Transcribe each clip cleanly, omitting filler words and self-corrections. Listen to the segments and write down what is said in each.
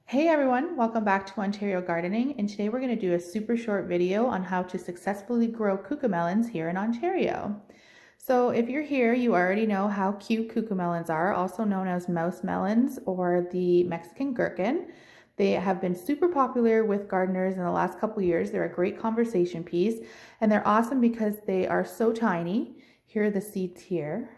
Hey everyone, welcome back to Ontario Gardening, and today we're going to do a super short video on how to successfully grow cucamelons here in Ontario. So if you're here, you already know how cute cucamelons are, also known as mouse melons or the Mexican gherkin. They have been super popular with gardeners in the last couple years. They're a great conversation piece, and they're awesome because they are so tiny. Here are the seeds here.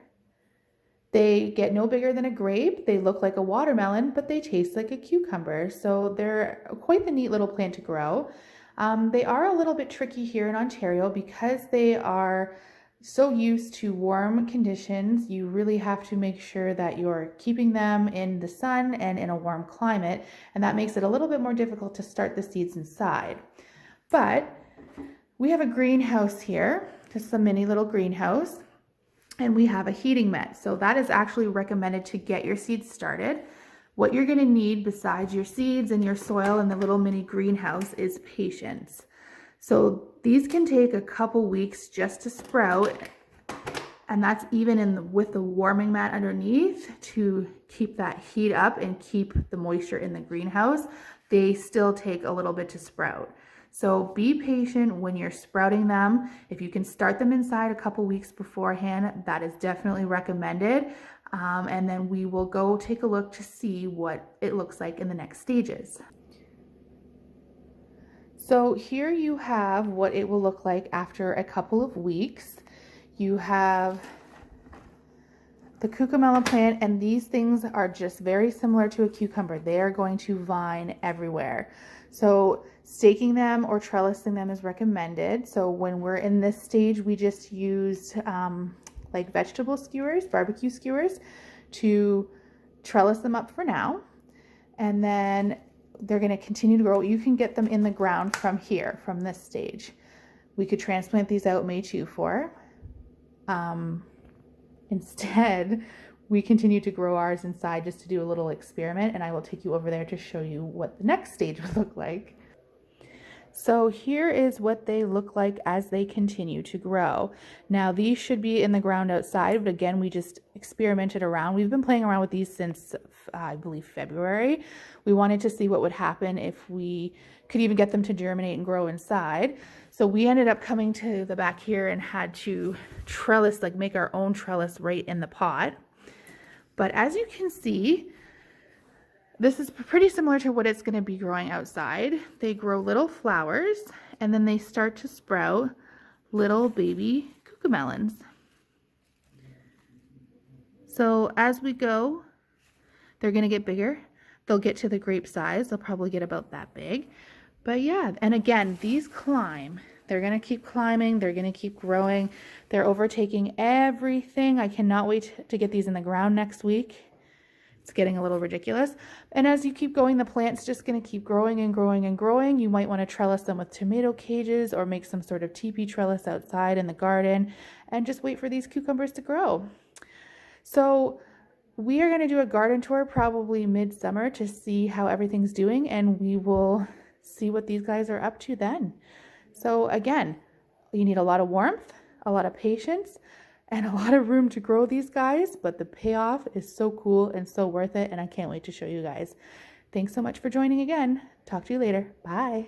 They get no bigger than a grape. They look like a watermelon, but they taste like a cucumber. So they're quite the neat little plant to grow. They are a little bit tricky here in Ontario because they are so used to warm conditions. You really have to make sure that you're keeping them in the sun and in a warm climate, and that makes it a little bit more difficult to start the seeds inside. But we have a greenhouse here, just a mini little greenhouse. And we have a heating mat. So that is actually recommended to get your seeds started. What you're going to need besides your seeds and your soil and the little mini greenhouse is patience. So these can take a couple weeks just to sprout, and that's even with the warming mat underneath to keep that heat up and keep the moisture in the greenhouse. They still take a little bit to sprout. So be patient when you're sprouting them. If you can start them inside a couple weeks beforehand, that is definitely recommended. And then we will go take a look to see what it looks like in the next stages. So here you have what it will look like after a couple of weeks. You have the cucamelon plant, and these things are just very similar to a cucumber. They are going to vine everywhere. So staking them or trellising them is recommended. So when we're in this stage, we just used like vegetable skewers, barbecue skewers, to trellis them up for now. And then they're going to continue to grow. You can get them in the ground from here, from this stage. We could transplant these out May 2-4. Instead, we continue to grow ours inside just to do a little experiment, and I will take you over there to show you what the next stage would look like. So here is what they look like as they continue to grow. Now these should be in the ground outside, but again, we just experimented around. We've been playing around with these since, I believe, February. We wanted to see what would happen if we could even get them to germinate and grow inside. So we ended up coming to the back here and had to trellis, like make our own trellis right in the pot. But as you can see, this is pretty similar to what it's going to be growing outside. They grow little flowers, and then they start to sprout little baby cucamelons. So as we go, they're going to get bigger. They'll get to the grape size. They'll probably get about that big. But yeah, and again, these climb. They're going to keep climbing. They're going to keep growing. They're overtaking everything. I cannot wait to get these in the ground next week. It's getting a little ridiculous. And as you keep going, the plant's just going to keep growing and growing and growing. You might want to trellis them with tomato cages or make some sort of teepee trellis outside in the garden and just wait for these cucumbers to grow. So we are going to do a garden tour probably midsummer to see how everything's doing, and we will see what these guys are up to then. So again, you need a lot of warmth, a lot of patience, and a lot of room to grow these guys, but the payoff is so cool and so worth it, and I can't wait to show you guys. Thanks so much for joining again. Talk to you later. Bye.